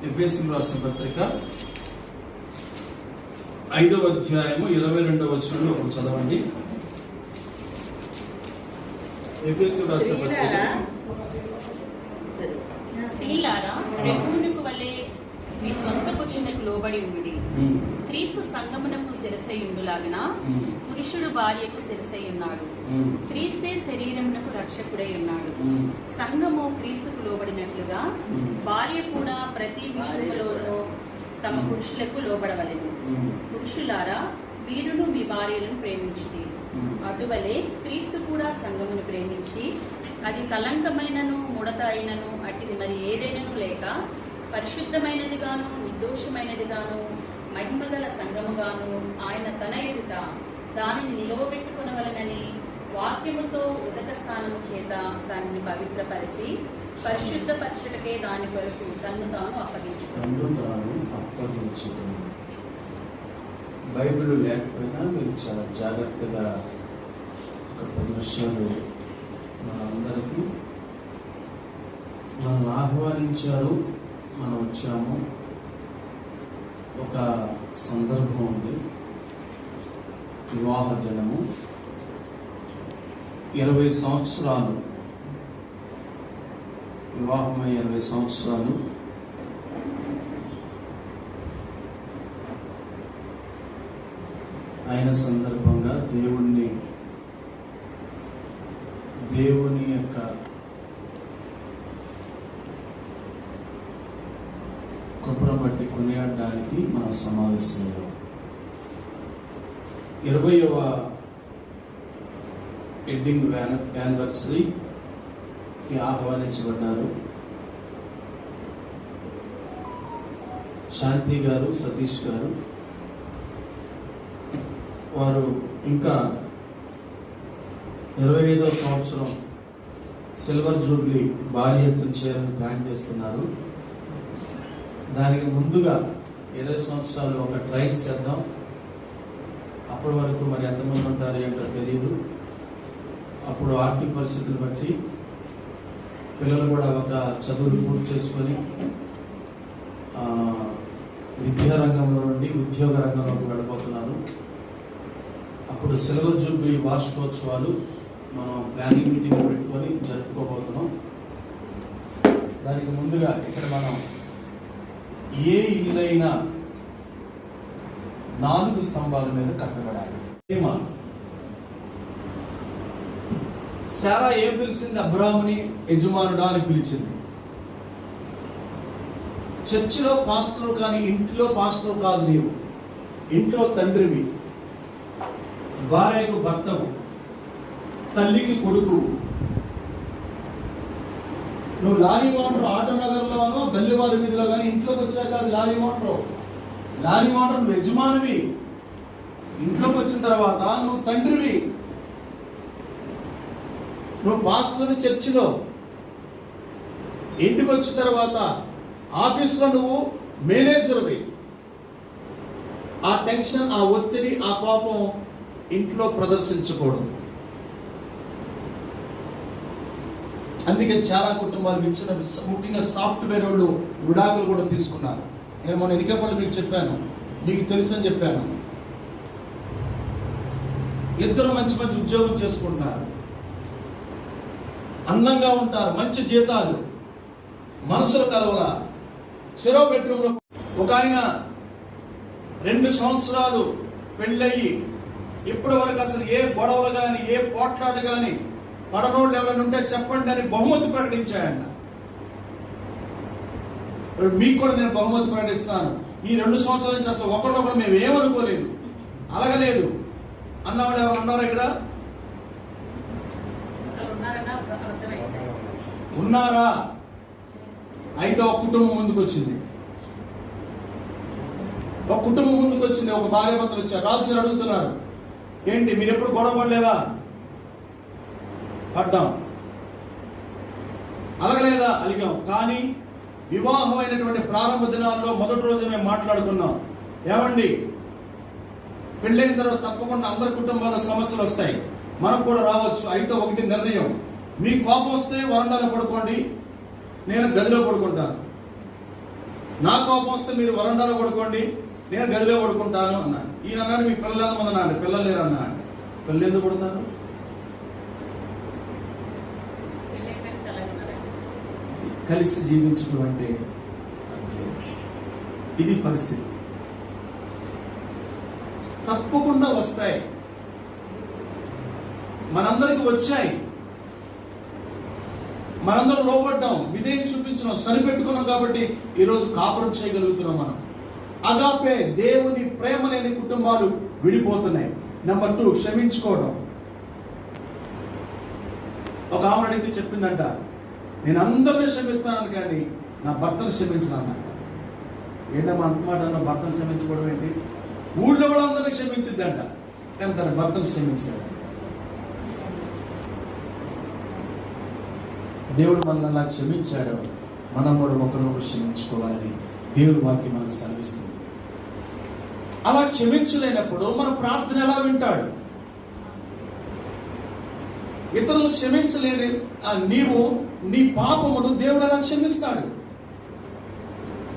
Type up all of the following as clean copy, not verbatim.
ఎఫెసీయులకు రాసిన పత్రిక 5వ అధ్యాయము 22వ వచనంలో ఒకటి చదవండి. ఎఫెసీయులకు రాసిన పత్రిక. స్త్రీలారా ప్రభువునకు వలె మీ సొంత పురుషులకు లోబడి ఉండుడి. క్రీస్తు సంగమునకు శిరసై ఉండులాగన పురుషుడు భార్యకు శిరసై ఉన్నాడు. క్రీస్తే శరీరమునకు రక్షకుడై ఉన్నాడు. సంఘము క్రీస్తుకు లోబడినట్లుగా భార్య కూడా ప్రతి విషయంలోనూ తమ పురుషులకు లోబడవలెను. పురుషులారా వీరును మీ భార్యలను ప్రేమించుడి. అటువలే క్రీస్తు కూడా సంఘమును ప్రేమించి అది కలంకమైనను ముడత అయినను అట్టిది మరి ఏదైనను లేక పరిశుద్ధమైనదిగాను నిర్దోషమైనదిగాను మహిమగల సంఘముగాను ఆయన తన ఎదుట దానిని నిలవబెట్టుకునవలనని వాక్యముతో ఉదక స్థానము చేత దానిని పవిత్రపరిచి పరిశుద్ధపరచుటకే దాని కొరకు తన్ను తాను అప్పగించుకుని. బైబిల్ లేకపోయినా మీరు చాలా జాగ్రత్తగా ఒక 10 నిమిషాలు మనందరికీ మనల్ని ఆహ్వానించారు, మనం వచ్చాము. ఒక సందర్భం ఉంది, వివాహ దినము. 20 సంవత్సరాలు వివాహమై 20 సంవత్సరాలు అయిన సందర్భంగా దేవుని యొక్క కృపను బట్టి కొనియాడడానికి మనం సమావేశమయ్యాం. 20వ వెడ్డింగ్ యానివర్సరీకి ఆహ్వానించబడ్డారు. శాంతి గారు, సతీష్ గారు. వారు ఇంకా 25వ సంవత్సరం సిల్వర్ జూబ్లీ భారీ ఎత్తున చేయాలని ప్లాన్ చేస్తున్నారు. దానికి ముందుగా 20 సంవత్సరాలు ఒక ట్రైల్ చేద్దాం. అప్పటి వరకు మరి ఎంతమంది ఉంటారు ఏంటో తెలియదు. అప్పుడు ఆర్థిక పరిస్థితులు బట్టి పిల్లలు కూడా ఒక చదువులు పూర్తి చేసుకొని విద్యా రంగంలో నుండి ఉద్యోగ రంగంలోకి వెళ్ళిపోతున్నారు. అప్పుడు సిల్వర్ జూబ్లీ వార్షికోత్సవాలు మనం ప్లానింగ్ మీటింగ్ పెట్టుకొని జరుపుకోబోతున్నాం. దానికి ముందుగా ఇక్కడ మనం ఏ ఇల్లైనా 4 స్తంభాల మీద కట్టబడాలి. శారా ఏం పిలిచింది? అబ్రాహాముని యజమానుడా అని పిలిచింది. చర్చిలో పాస్టర్ కానీ ఇంటిలో పాస్టర్ కాదు. నీవు ఇంట్లో తండ్రివి, భార్యకు భర్తవు, తల్లికి కొడుకు. నువ్వు లారీ ఓనర్ ఆటో నగర్లోనో బెల్లివారి వీధిలో కానీ ఇంట్లోకి వచ్చాక అది లారీ ఓనర్ నువ్వు యజమానివి. ఇంట్లోకి వచ్చిన తర్వాత నువ్వు తండ్రివి, నువ్వు పాస్టర్వి చర్చిలో. ఇంటికి వచ్చిన తర్వాత ఆఫీస్లో నువ్వు మేనేజర్వి. ఆ టెన్షన్, ఆ ఒత్తిడి, ఆ కోపం ఇంట్లో ప్రదర్శించకూడదు. అందుకే చాలా కుటుంబాలు ఇచ్చిన, ముఖ్యంగా సాఫ్ట్వేర్ వాళ్ళు విడాకులు కూడా తీసుకున్నారు. నేను మొన్న ఎన్నికపల్లి మీకు చెప్పాను, మీకు తెలుసని చెప్పాను. ఇద్దరు మంచి మంచి ఉద్యోగం చేసుకుంటున్నారు, అందంగా ఉంటారు, మంచి జీతాలు, మనసులు కలవల. చెరో బెడ్రూమ్లో ఒక ఆయన 2 సంవత్సరాలు పెళ్ళయి ఇప్పటి వరకు అసలు ఏ గొడవలు కానీ ఏ పోట్లాట కానీ పడనోళ్ళు ఎవరైనా ఉంటే చెప్పండి అని బహుమతి ప్రకటించాయన్న. మీకు కూడా నేను బహుమతి ప్రకటిస్తున్నాను. ఈ 2 సంవత్సరాల నుంచి అసలు ఒకరినొకరు మేము ఏమనుకోలేదు, అలగలేదు అన్నవాడు ఎవరు ఉన్నారా? ఇక్కడ ఉన్నారా? అయితే ఒక కుటుంబం ముందుకు వచ్చింది. ఒక భార్య భర్తలు వచ్చారు. రాజుగారు అడుగుతున్నారు, ఏంటి మీరు ఎప్పుడు గొడవ పడలేదా? పడ్డాం. అలగలేదా? అలిగాం. కానీ వివాహమైనటువంటి ప్రారంభ దినాల్లో మొదటి రోజు మేము మాట్లాడుకున్నాం, ఏమండి పెళ్ళైన తర్వాత తప్పకుండా అందరి కుటుంబాల్లో సమస్యలు వస్తాయి, మనకు కూడా రావచ్చు. అయితే ఒకటి నిర్ణయం, మీ కోపం వస్తే వరండాలో పడుకోండి, నేను గదిలో పడుకుంటాను. నా కోపం వస్తే మీరు వరండాలో పడుకోండి, నేను గదిలో పడుకుంటాను అన్నాడు. ఈయన అన్నాడు, మీ పిల్లలు ఎంతమంది అన్నాడు, పిల్లలు లేరు అన్నాడు. పిల్లలు ఎందుకు పడతారు? కలిసి జీవించడం అంటే అంతే. ఇది పరిస్థితి. తప్పకుండా వస్తాయి, మనందరికి వచ్చాయి. మనందరం లోపడ్డాం, విధేయం చూపించినాం, సరిపెట్టుకున్నాం కాబట్టి ఈరోజు కాపురం చేయగలుగుతున్నాం. మనం అగాపే, దేవుని ప్రేమ లేని కుటుంబాలు విడిపోతున్నాయి. నెంబర్ 2, క్షమించుకోవడం. ఒక ఆమె అడిగితే చెప్పిందంట, నేను అందరినీ క్షమిస్తాను కానీ నా భర్తను క్షమించినానంట. ఏంటమ్మా అంత మాట అన్న, భర్తను క్షమించుకోవడం ఏంటి? ఊళ్ళో కూడా అందరినీ క్షమించిద్దంట కానీ తన భర్తను క్షమించాడు. దేవుడు మనల్ని అలా క్షమించాడు, మనం కూడా ఒకరినొకరు క్షమించుకోవాలని దేవుడి వాక్యం మనకు సెలవిస్తుంది. అలా క్షమించలేనప్పుడు మన ప్రార్థన ఎలా వింటాడు? ఇతరులు క్షమించలేని నీవు నీ పాపమును దేవుడు ఎలా క్షమిస్తాడు?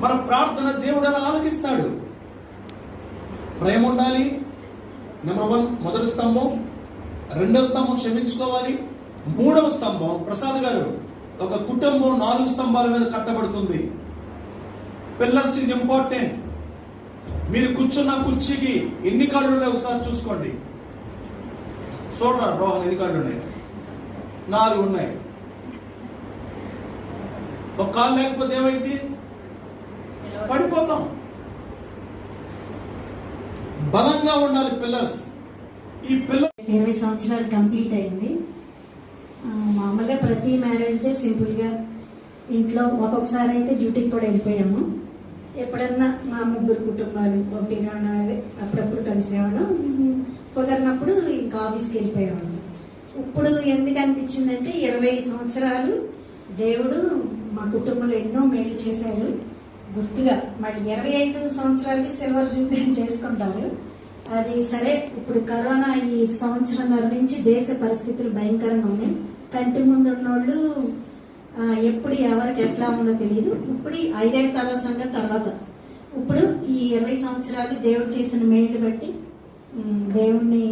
మన ప్రార్థన దేవుడు ఎలా ఆలకిస్తాడు? ప్రేమ ఉండాలి, నెంబర్ 1 మొదటి స్తంభం. 2వ స్తంభం క్షమించుకోవాలి. 3వ స్తంభం, ప్రసాద్ గారు, ఒక కుటుంబం 4 స్తంభాల మీద కట్టబడుతుంది. Pillars is important. మీరు కూర్చున్న కుర్చీకి ఎన్ని కాళ్ళు ఉన్నాయి ఒకసారి చూసుకోండి. చూడరా రోహన్, ఎన్ని కాళ్ళు ఉన్నాయి? 4 ఉన్నాయి. ఒక కాలు లేకపోతే ఏమైంది? పడిపోతాం. బలంగా ఉండాలి పిల్లర్స్. ఈ పిల్లర్ 20 సంవత్సరాలు కంప్లీట్ అయింది. మామూలుగా ప్రతి మ్యారేజ్ డే సింపుల్గా ఇంట్లో, ఒక్కొక్కసారి అయితే డ్యూటీకి కూడా వెళ్ళిపోయాము. ఎప్పుడన్నా మా 3 కుటుంబాలు ఒకటిగా అప్పుడప్పుడు కలిసేవాళ్ళం. కుదరినప్పుడు ఇంకా ఆఫీస్కి వెళ్ళిపోయేవాళ్ళం. ఇప్పుడు ఎందుకు అనిపించిందంటే 20 సంవత్సరాలు దేవుడు మా కుటుంబంలో ఎన్నో మేలు చేశాడు. గుర్తుగా మళ్ళీ 25 సంవత్సరాలకి సిల్వర్ జూబ్లీ చేసుకుంటారు. అది సరే. ఇప్పుడు కరోనా ఈ సంవత్సరంన్నర నుంచి దేశ పరిస్థితులు భయంకరంగా ఉన్నాయి. కంటి ముందు ఉన్నోళ్ళు ఎప్పుడు ఎవరికి ఎట్లా ఉందో తెలియదు. ఇప్పుడు 5 ఏళ్ల తర్వాత సంగతి తర్వాత, ఇప్పుడు ఈ 20 సంవత్సరాలు దేవుడు చేసిన మేలు బట్టి దేవుణ్ణి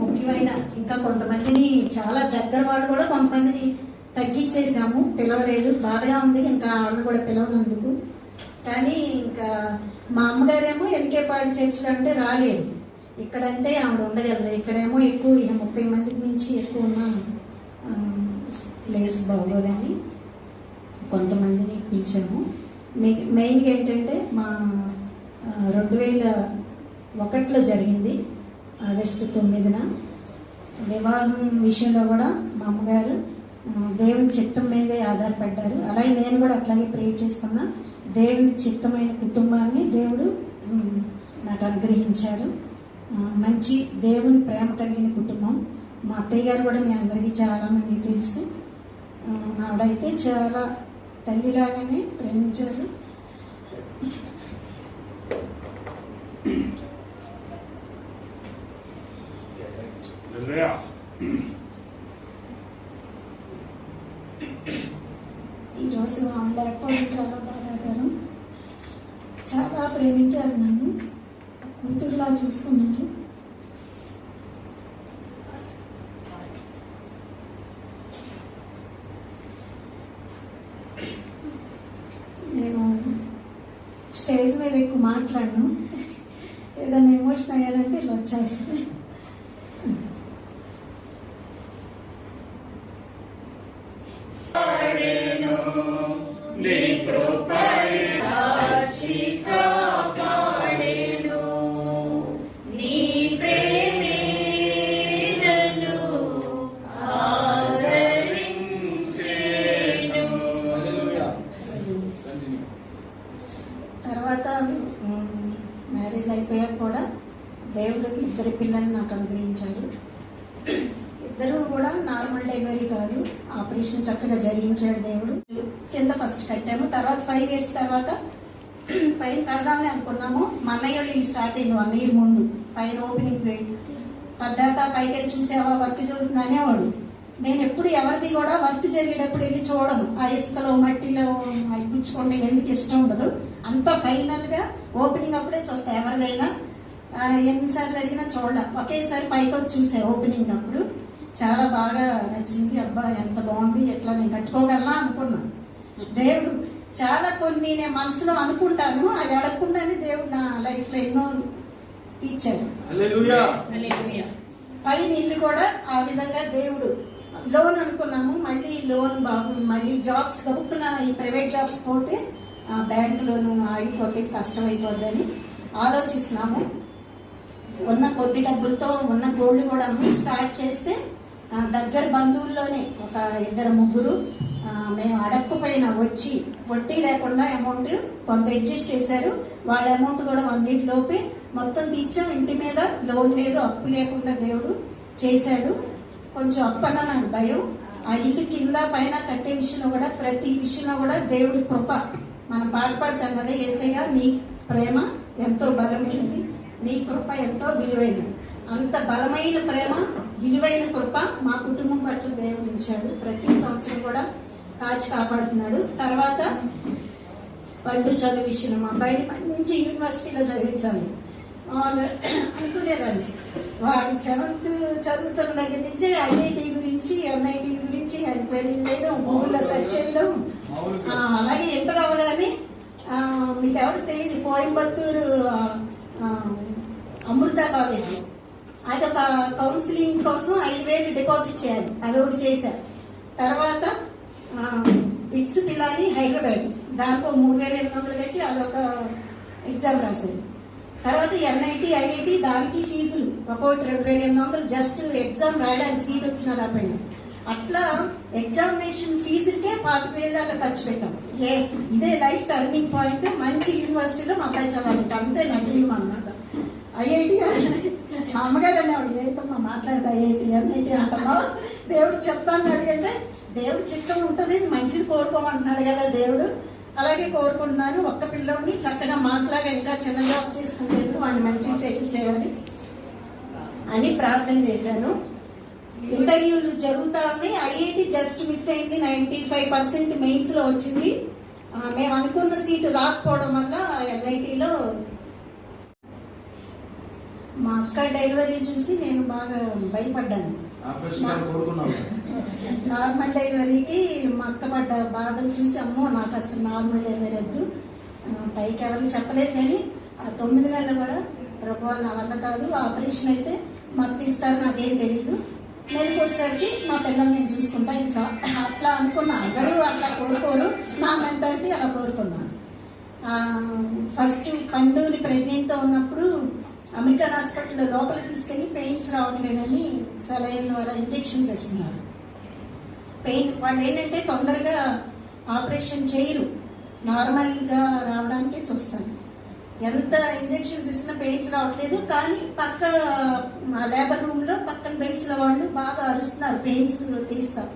ముఖ్యమైన ఇంకా కొంతమందిని, చాలా దగ్గర వాళ్ళు కూడా కొంతమందిని తగ్గించేసాము, పిలవలేదు. బాధగా ఉంది ఇంకా వాళ్ళు కూడా పిలవనందుకు. కానీ ఇంకా మా అమ్మగారేమో ఎన్కేపాడు చర్చిలో అంటే రాలేదు. ఇక్కడంటే ఆవిడ ఉండగలరు, ఇక్కడేమో ఎక్కువ 30 మందికి మించి ఎక్కువ ఉన్నాను, ప్లేస్ బాగోదని కొంతమందిని పిలిచాము. మెయిన్గా ఏంటంటే మా 2001లో జరిగింది ఆగస్టు 9న వివాహం విషయంలో కూడా మా అమ్మగారు దేవుని చిత్తం మీదే ఆధారపడ్డారు. అలాగే నేను కూడా అట్లాగే ప్రే చేసుకున్నా. దేవుని చిత్తమైన కుటుంబాన్ని దేవుడు నాకు అనుగ్రహించారు. మంచి దేవుని ప్రేమ కలిగిన కుటుంబం. మా అత్తయ్య గారు కూడా మీ అందరికీ చాలామంది తెలుసు. ఆవిడైతే చాలా తల్లిలాగానే ప్రేమించారు. ఈరోజు ఆమె లేకపోవడం చాలా బాధాకరం. చాలా ప్రేమించారు, నన్ను కూతురులా చూసుకున్నారు. నేను స్టేజ్ మీద ఎక్కువ మాట్లాడను, ఏదైనా ఎమోషన్ అయ్యాలంటే ఇలా వచ్చేస్తుంది. తర్వాత మ్యారేజ్ అయిపోయాక కూడా దేవుడు 2 పిల్లల్ని నాకు అనుగ్రహించాడు. 2 కూడా నార్మల్ డెలివరీ కాదు, ఆపరేషన్ చక్కగా జరిగించాడు దేవుడు. కింద ఫస్ట్ కట్టాము, తర్వాత 5 years తర్వాత పైన కడదామని అనుకున్నాము. మా అన్నయ్య వాళ్ళు స్టార్ట్ అయింది 1 year ముందు. పైన ఓపెనింగ్ పద్దాక పైకి వెళ్ళి చూసేవా వర్క్ జరుగుతుంది అనేవాడు. నేను ఎప్పుడు ఎవరిది కూడా వర్క్ జరిగేటప్పుడు వెళ్ళి చూడను. ఆ ఇసుకలో మట్టిలో గుచ్చుకోండి ఎందుకు ఇష్టం ఉండదు. అంత ఫైనల్ గా ఓపెనింగ్ అప్పుడే చూస్తా. ఎవరిదైనా ఎన్నిసార్లు అడిగినా చూడాల. ఒకేసారి పైకి వచ్చి చూసా ఓపెనింగ్ అప్పుడు. చాలా బాగా నచ్చింది. అబ్బా ఎంత బాగుంది, ఎట్లా నేను కట్టుకోగలనా అనుకున్నాను. దేవుడు చాలా కొన్ని నేను మనసులో అనుకుంటాను, అవి అడగకుండానే దేవుడు నా లైఫ్ లో ఎన్నో తీర్చాడు. హల్లెలూయా. పైన ఇల్లు కూడా ఆ విధంగా దేవుడు. లోన్ అనుకున్నాము, మళ్ళీ లోన్ బాబు మళ్ళీ జాబ్స్ గబుక్కున్న ఈ ప్రైవేట్ జాబ్స్ పోతే బ్యాంక్ లోను ఆగిపోతే కష్టం అయిపోద్దని ఆలోచిస్తున్నాము. ఉన్న కొద్ది డబ్బులతో ఉన్న గోల్డ్ కూడా అమ్మి స్టార్ట్ చేస్తే దగ్గర బంధువుల్లోనే ఒక 2-3 మేము అడగకపోయినా వచ్చి వడ్డీ లేకుండా అమౌంట్ కొంత అడ్జస్ట్ చేశారు. వాళ్ళ అమౌంట్ కూడా 1 లోపే మొత్తం తీర్చాం. ఇంటి మీద లోన్ లేదు, అప్పు లేకుండా దేవుడు చేశాడు. కొంచెం అప్పన్న నాకు భయం. ఆ ఇల్లు కింద పైన కట్టే విషయంలో కూడా ప్రతి విషయంలో కూడా దేవుడి కృప. మనం పాట పాడతాం కదా, యేసయ్య నీ ప్రేమ ఎంతో బలమైనది, నీ కృప ఎంతో విలువైనది. అంత బలమైన ప్రేమ, విలువైన కృప మా కుటుంబం పట్ల దేవుడు ఇచ్చాడు. ప్రతి సంవత్సరం కూడా కాచి కాపాడుతున్నాడు. తర్వాత పండు చదువు విషయం మా అబ్బాయిని మంచి యూనివర్సిటీలో చదివించాలి అనుకునేదాన్ని. వాడు 7th చదువుతున్న దగ్గర నుంచి ఐఐటి గురించి, ఎంఐటి గురించి ఎంక్వైరీ చేయడం, గూగుల్లో సెర్చ్ చేయడం. అలాగే ఎంటర్ అవ్వగానే మీకు ఎవరికి తెలియదు, కోయంబత్తూరు అమృత కాలేజ్ అదొక కౌన్సిలింగ్ కోసం 5,000 డిపాజిట్ చేయాలి. అదొకటి చేశారు. తర్వాత బిట్స్ పిల్లని హైదరాబాద్, దానికో 3,800 కట్టి అదొక ఎగ్జామ్ రాశారు. తర్వాత ఎన్ఐటి, ఐఐటి దానికి ఫీజులు ఒక్కొక్కటి 2,800 జస్ట్ ఎగ్జామ్ రాయడానికి, సీట్ వచ్చిన రాపోయినా. అట్లా ఎగ్జామినేషన్ ఫీజులకే 5,000 ఖర్చు పెట్టాం. ఇదే లైఫ్ టర్నింగ్ పాయింట్. మంచి యూనివర్సిటీలో మా అబ్బాయి చదవాలి, అంతే నా డ్రీమ్ అన్నమాట. ఐఐటి మా అమ్మగారు అనేవాడు, ఏంటమ్మా మాట్లాడతా ఐఐటి ఎన్ఐటి అంటామా, దేవుడు చెప్తాను అడిగంటే దేవుడు చిత్తం ఉంటుంది, మంచిది కోరుకోమంటున్నాడు కదా దేవుడు. అలాగే కోరుకుంటున్నాను. ఒక్క పిల్లోడిని చక్కగా మాట్లాగా ఇంకా చిన్న జాబ్ చేసుకుంటేందుకు వాడిని మంచిగా సెటిల్ చేయాలి అని ప్రార్థన చేశాను. ఇంటర్వ్యూలు జరుగుతా ఉన్నాయి. ఐఐటి జస్ట్ మిస్ అయింది, 95% మెయిన్స్ లో వచ్చింది. మేము అనుకున్న సీటు రాకపోవడం వల్ల ఎన్ఐటిలో మా అక్క డెలివరీ చూసి నేను బాగా భయపడ్డాను. నార్మల్ డెలివరీకి మా అక్క పడ్డ బాధలు చూసి, అమ్మో నాకు అసలు నార్మల్ డెలివరీ వద్దు, పైకి ఎవరికి చెప్పలేదు. కానీ ఆ 9 నెలలు కూడా ప్రభువా నా వల్ల కాదు, ఆపరేషన్ అయితే మాకు తీస్తారు, నాకేం తెలీదు, మెలకు వచ్చేసరికి మా పిల్లల్ని నేను చూసుకుంటా, ఇంకా అట్లా అనుకున్నా. అందరూ అట్లా కోరుకోరు, నా మెంటాలిటీ అలా కోరుకున్నాను. ఫస్ట్ పండుని ప్రెగ్నెంట్తో ఉన్నప్పుడు అమెరికన్ హాస్పిటల్లో లోపలికి తీసుకెళ్లి పెయిన్స్ రావట్లేదని సెలైన్ ద్వారా ఇంజెక్షన్స్ ఇస్తున్నారు. పెయిన్ వాళ్ళు ఏంటంటే తొందరగా ఆపరేషన్ చేయరు, నార్మల్గా రావడానికే చూస్తాను. ఎంత ఇంజెక్షన్స్ ఇస్తున్నా పెయిన్స్ రావట్లేదు. కానీ పక్క లేబర్ రూమ్ లో పక్కన బెడ్స్ లో వాళ్ళు బాగా అరుస్తున్నారు, పెయిన్స్ తీస్తారు.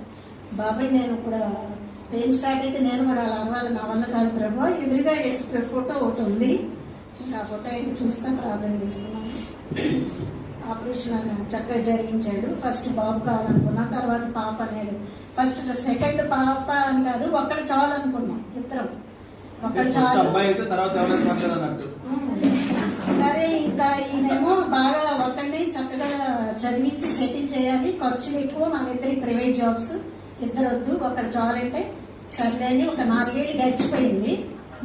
బాబాయ్ నేను కూడా పెయిన్ స్టార్ట్ అయితే నేను కూడా అలా అరవాలి, నా వల్ల కాదు ప్రభు. ఎదురుగా వేసి ఫోటో ఒకటి ఉంది, ఆ ఫోటో అయితే చూస్తా ప్రార్థన చేస్తున్నాను. ఆపరేషన్ చక్కగా జరిగించాడు. ఫస్ట్ బాబు కావాలనుకున్నా, తర్వాత పాప అనేది. ఫస్ట్ సెకండ్ పాప అని కాదు, ఒక్కడు చాలనుకున్నాం ఇద్దరం. ఒకళ్ళు చాలు. సరే ఇంకా ఈయనేమో బాగా ఒకరిని చక్కగా చదివించి సెటిల్ చేయాలి, ఖర్చులు ఎక్కువ, మన ఇద్దరి ప్రైవేట్ జాబ్స్, ఇద్దరు వద్దు, ఒకరు చాలంటే సర్లే అని ఒక 4 ఏళ్ళు గడిచిపోయింది.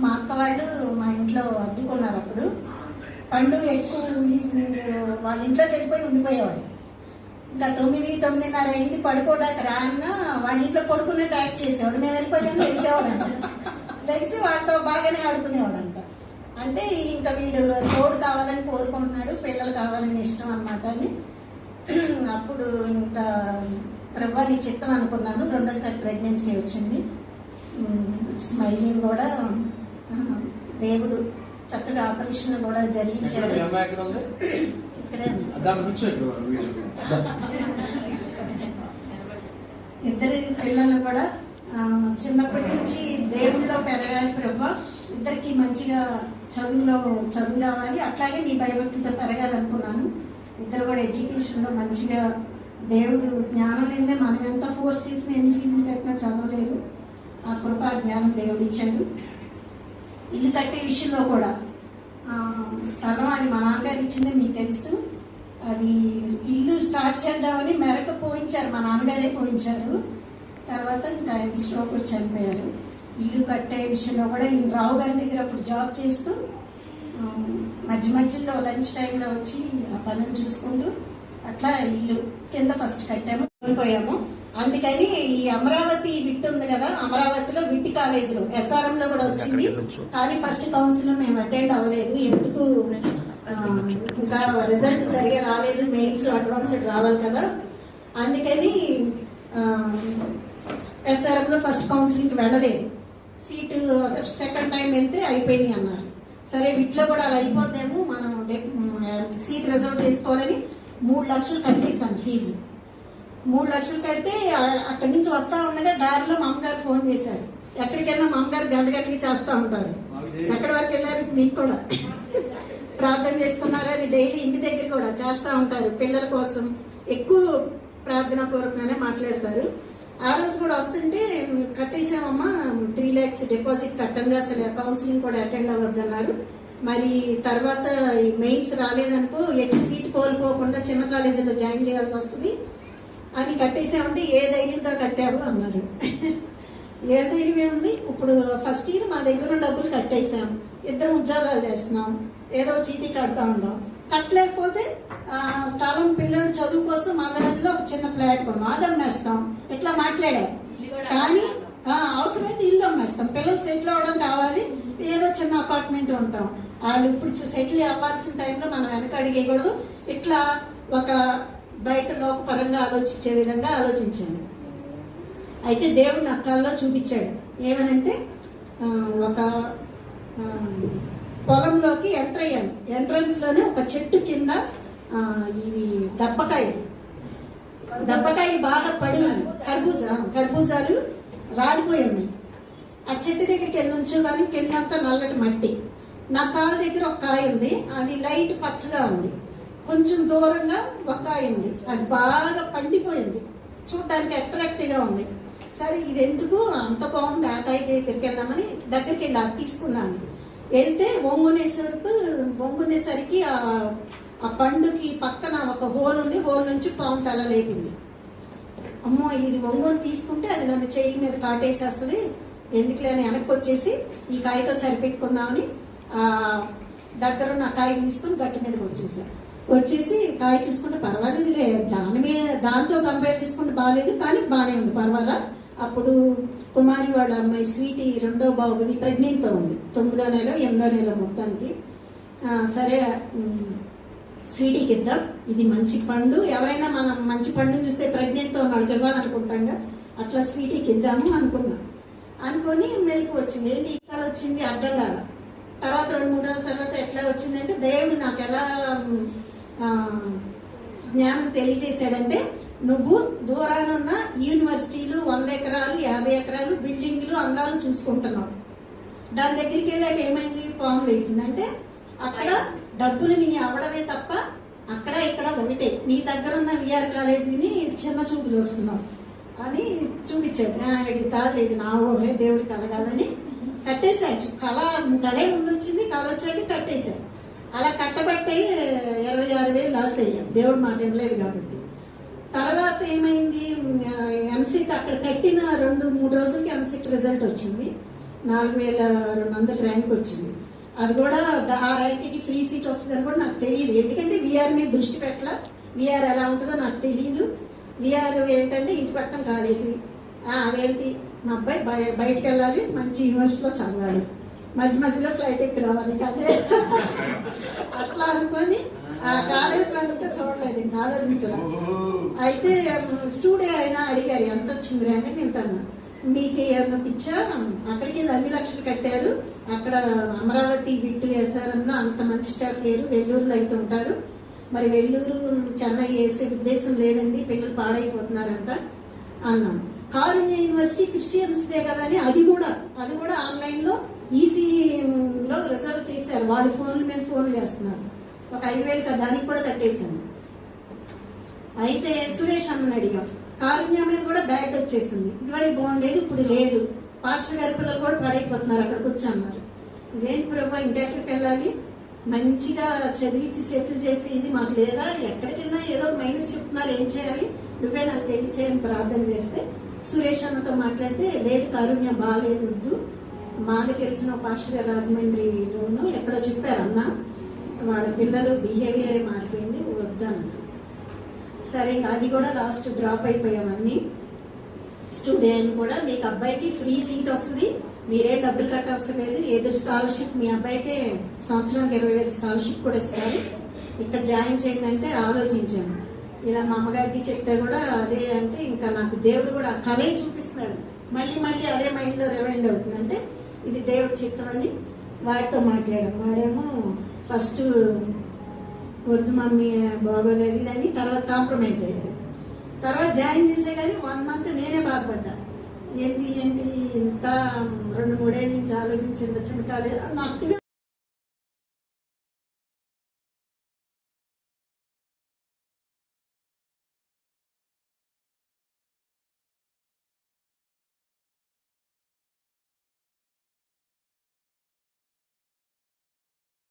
మా అక్క వాళ్ళు మా ఇంట్లో అద్దుకున్నారు. అప్పుడు పండు ఎక్కువ ఈవినింగ్ వాళ్ళ ఇంట్లో వెళ్ళిపోయి ఉండిపోయేవాడు. ఇంకా 9-9:30 అయింది, పడుకోవడానికి రాన్నా వాళ్ళ ఇంట్లో పడుకున్నట్టు యాక్ట్ చేసేవాడు. మేము వెళ్ళిపోయాము, లేసేవాడు, లెగ్సి వాడితో బాగానే ఆడుకునేవాడంట. అంటే ఇంకా వీడు తోడు కావాలని కోరుకుంటున్నాడు, పిల్లలు కావాలని ఇష్టం అన్నమాట అని. అప్పుడు ఇంకా ప్రభా నీ చిత్తం అనుకున్నాను. 2వ ప్రెగ్నెన్సీ వచ్చింది. స్మైలింగ్ కూడా దేవుడు చక్కగా ఆపరేషన్ కూడా జరిగించాడు. ఇద్దరి పిల్లలు కూడా చిన్నప్పటి నుంచి దేవుడిలో పెరగాలి ప్రభా, ఇద్దరికి మంచిగా చదువు రావాలి, అట్లాగే నీ భయభక్తితో పెరగాలనుకున్నాను. ఇద్దరు కూడా ఎడ్యుకేషన్లో మంచిగా దేవుడు జ్ఞానం లేదే మనం ఎంత ఫోర్స్ చేసిన ఎన్ని ఫీజులు కట్టినా చదవలేదు. ఆ కృపా జ్ఞానం దేవుడు ఇచ్చాడు. ఇల్లు కట్టే విషయంలో కూడా స్థలం అది మా నాన్నగారు ఇచ్చింది మీకు తెలుసు. అది ఇల్లు స్టార్ట్ చేద్దామని మెరక పోయించారు, మా నాన్నగారే పోయించారు. తర్వాత ఇంకా ఆయన స్ట్రోక్ వచ్చి చనిపోయారు. ఇల్లు కట్టే విషయంలో కూడా ఈయన రావు గారి దగ్గర అప్పుడు జాబ్ చేస్తూ మధ్య మధ్యలో లంచ్ టైంలో వచ్చి ఆ పనులు చూసుకుంటూ అట్లా ఇల్లు కింద ఫస్ట్ కట్టాము, కోల్పోయాము. అందుకని ఈ అమరావతి విట్ ఉంది కదా, అమరావతిలో విట్ కాలేజీలో SRM లో కూడా వచ్చింది. కానీ ఫస్ట్ కౌన్సిల్ మేము అటెండ్ అవ్వలేదు. ఎందుకు ఇంకా రిజల్ట్ సరిగా రాలేదు, మెయిన్స్ అడ్వాన్స్డ్ రావాలి కదా. అందుకని SRM లో ఫస్ట్ కౌన్సిలింగ్కి వెళ్ళలేదు. సీటు సెకండ్ టైం వెళ్తే అయిపోయింది అన్నారు. సరే విట్లో కూడా అలా అయిపోతేమో మనం సీట్ రిజర్వ్ చేసుకోవాలని 3 లక్షలు కట్టేస్తాను ఫీజు. 3 లక్షలు కడితే అక్కడి నుంచి వస్తా ఉండగా దారిలో మా అమ్మగారు ఫోన్ చేశారు. ఎక్కడికైనా మా అమ్మగారు గంటకి చేస్తూ ఉంటారు. ఎక్కడి వరకు వెళ్ళారు మీకు కూడా ప్రార్థన చేస్తున్నారా అని డైలీ ఇంటి దగ్గర కూడా చేస్తూ ఉంటారు. పిల్లల కోసం ఎక్కువ ప్రార్థన పూర్వకంగానే మాట్లాడతారు. ఆ రోజు కూడా వస్తుంటే కట్టేసామమ్మా 3 lakhs డిపాజిట్ కట్టండి, అసలు కౌన్సిలింగ్ కూడా అటెండ్ అవ్వద్దన్నారు. మరి తర్వాత మెయిన్స్ రాలేదనుకో ఎట్టి సీట్ కోల్పోకుండా చిన్న కాలేజీలో జాయిన్ చేయాల్సి వస్తుంది అని కట్టేసామంటే ఏ ధైర్యంతో కట్టారు అన్నారు. ఏ ధైర్యం ఉంది, ఇప్పుడు ఫస్ట్ ఇయర్ మా దగ్గర డబ్బులు కట్టేసాం, 2 ఉద్యోగాలు చేస్తున్నాం, ఏదో చీటీ కడతా ఉన్నాం. కట్టలేకపోతే స్థలం పిల్లలు చదువు కోసం మల్లగదిలో ఒక చిన్న ఫ్లాట్ కొన్నాం, అది అమ్మేస్తాం. ఇట్లా మాట్లాడాం. కానీ అవసరమైతే ఇల్లు అమ్మేస్తాం, పిల్లలు సెటిల్ అవ్వడం కావాలి, ఏదో చిన్న అపార్ట్మెంట్ ఉంటాం. వాళ్ళు ఇప్పుడు సెటిల్ అవ్వాల్సిన టైంలో మనం వెనక అడిగేయకూడదు. ఇట్లా ఒక బయట లోకపరంగా ఆలోచించే విధంగా ఆలోచించాను. అయితే దేవుడు నా కళ్ళలో చూపించాడు. ఏమనంటే ఒక పొలంలోకి ఎంటర్ అయ్యాను. ఎంట్రన్స్ లోనే ఒక చెట్టు కింద ఇవి దబ్బకాయలు బాగా పడి కర్బూజాలు రాలిపోయి ఉన్నాయి. ఆ చెట్టు దగ్గరికి వెళ్ళి నుంచో కానీ కిందంతా నల్లటి మట్టి. నా కాలు దగ్గర ఒక కాయ ఉంది, అది లైట్ పచ్చగా ఉంది. కొంచెం దూరంగా ఒక కాయ ఉంది, అది బాగా పండిపోయింది, చూడడానికి అట్రాక్టివ్గా ఉంది. సరే ఇది ఎందుకు అంత బాగుంది, ఆ కాయ దగ్గరికి వెళ్దామని దగ్గరికి వెళ్ళి అది తీసుకున్నాను. వెళ్తే వంగునేసరికి ఆ పండుకి పక్కన ఒక హోల్ ఉంది, హోల్ నుంచి పాము తల లేపింది. అమ్మో ఇది వంగుని తీసుకుంటే అది నన్ను చెయ్యి మీద కాటేసేస్తుంది, ఎందుకులే అని వెనక్కి వచ్చేసి ఈ కాయతో సరిపెట్టుకున్నామని దగ్గరున్న కాయ తీసుకుని గట్టి మీదకి వచ్చేసి కాయ చూసుకుంటే పర్వాలేదులే, దాంతో కంపేర్ చేసుకుంటే బాగాలేదు కానీ బాగానే ఉంది, పర్వాలా. అప్పుడు కుమారి వాళ్ళ అమ్మాయి స్వీటీ 2వ బాబుది ప్రెగ్నెంట్తో ఉంది, 9వ నెల 8వ నెల మొత్తానికి. సరే స్వీటీకి ఇద్దాం, ఇది మంచి పండు, ఎవరైనా మనం మంచి పండుని చూస్తే ప్రెగ్నెంట్తో వాళ్ళకి ఇవ్వాలనుకుంటాంగా, అట్లా స్వీటీకి ఇద్దాము అనుకొని మెలకు వచ్చింది. ఏంటి ఇక్కడ వచ్చింది అర్థం కాల. తర్వాత 2-3 రోజుల తర్వాత ఎట్లా వచ్చిందంటే దేవుడు నాకు ఎలా జ్ఞానం తెలియజేశాడంటే, నువ్వు దూరానున్న యూనివర్సిటీలు 100 ఎకరాలు 50 ఎకరాలు బిల్డింగ్లు అందాలు చూసుకుంటున్నావు. దాని దగ్గరికి వెళ్ళాక ఏమైంది, పాములు వేసింది. అంటే అక్కడ డబ్బులు నీ అవడమే తప్ప అక్కడ ఇక్కడ ఒకటే, నీ దగ్గర ఉన్న విఆర్ కాలేజీని చిన్న చూపు చూస్తున్నావు అని చూపించాడు. ఇది కాదు, ఇది నా ఊహే, దేవుడి కలగాలని కట్టేశాడు. కలే ముందు వచ్చింది, కళ వచ్చాక కట్టేశాడు. అలా కట్టబట్టే 26,000 లాస్ అయ్యాం, దేవుడు మాట వినలేదు కాబట్టి. తర్వాత ఏమైంది, ఎంసెట్ అక్కడ కట్టిన 2-3 రోజులకి ఎంసెట్ రిజల్ట్ వచ్చింది, 4,200 ర్యాంక్ వచ్చింది. అది కూడా ఆ ర్యాంక్కి ఫ్రీ సీట్ వస్తుందని కూడా నాకు తెలియదు, ఎందుకంటే విఆర్ మీద దృష్టి పెట్టాల. విఆర్ ఎలా ఉంటుందో నాకు తెలియదు. విఆర్ ఏంటంటే ఇంటి పక్కన కాలేసి అదేంటి మా అబ్బాయి బయటకు వెళ్ళాలి, మంచి యూనివర్సిటీలో చదవాలి, మధ్యలో ఫ్లైట్ ఎక్కి రావాలి కదే అట్లా అనుకొని ఆ కాలేజ్ వాళ్ళతో చూడలేదు, ఇంకా ఆలోచించడం. అయితే స్టూడియో అయినా అడిగారు ఎంత వచ్చింది ర్యాంక్ అని. ఎంత మీకు ఏమన్నా పిచ్చా, అక్కడికి వెళ్ళి 2 లక్షలు కట్టారు, అక్కడ అమరావతి విట్టు SRMలో అంత మంచి స్టాఫ్ లేరు, వెల్లూరులో అయితే ఉంటారు, మరి వెల్లూరు చెన్నై వేసే ఉద్దేశం లేదండి, పిల్లలు పాడైపోతున్నారంట అన్నాను. కారుణ్య యూనివర్సిటీ క్రిస్టియన్స్దే కదా అని అది కూడా ఆన్లైన్లో ఈసీలో రిజర్వ్ చేశారు, వాళ్ళ ఫోన్ల మీద ఫోన్లు చేస్తున్నారు. ఒక 5,000 దానికి కూడా కట్టేశాను. అయితే సురేష్ అన్నని అడిగాం. కారుణ్య మీద కూడా బ్యాడ్ వచ్చేసింది. ఇదివరకు బాగుండేది, ఇప్పుడు లేదు. పాస్టర్ గారి పిల్లలు కూడా పడైపోతున్నారు, అక్కడికి వచ్చి అన్నారు. ఇదేంటి ప్రభా, ఇంకెక్కడికి వెళ్ళాలి, మంచిగా చదివించి సెటిల్ చేసి ఇది మాకు లేదా, ఎక్కడికి వెళ్ళినా ఏదో మైనస్ చెప్తున్నారు, ఏం చేయాలి, నువ్వే నాకు తెలియచేయని ప్రార్థన చేస్తే సురేష్ అన్నతో మాట్లాడితే, లేదు కారుణ్య బాగాలేదు, వద్దు, మాకు తెలిసిన పాస్టర్ గారు రాజమండ్రిలోను ఎక్కడో చెప్పారు అన్న, వాళ్ళ పిల్లలు బిహేవియరే మారిపోయింది, వద్దన్నారు. సరే ఇంకా అది కూడా లాస్ట్ డ్రాప్ అయిపోయామన్నీ. స్టూడెంట్ కూడా మీకు అబ్బాయికి ఫ్రీ సీట్ వస్తుంది, మీరే డబ్బులు కట్టవసలేదు, ఎదురు స్కాలర్షిప్ మీ అబ్బాయికే సంవత్సరానికి 20,000 స్కాలర్షిప్ కూడా ఇస్తారు, ఇక్కడ జాయిన్ చేయండి అంటే ఆలోచించాను. ఇలా మా అమ్మగారికి చెప్తే కూడా అదే అంటే ఇంకా నాకు దేవుడు కూడా కలే చూపిస్తున్నాడు, మళ్ళీ మళ్ళీ అదే మైండ్లో రిమైండ్ అవుతుంది. అంటే ఇది దేవుడు చిత్తం అని వాడితో మాట్లాడాం. వాడేమో ఫస్ట్ వద్దు మమ్మీ బాగోలేదు అని, తర్వాత కాంప్రమైజ్ అయ్యాడు. తర్వాత జాయిన్ చేసే కానీ 1 month నేనే బాధపడ్డా. ఏంటి ఇంత 2-3 ఏళ్ళ నుంచి ఆలోచించింది చిన్న కాలేదు నాకు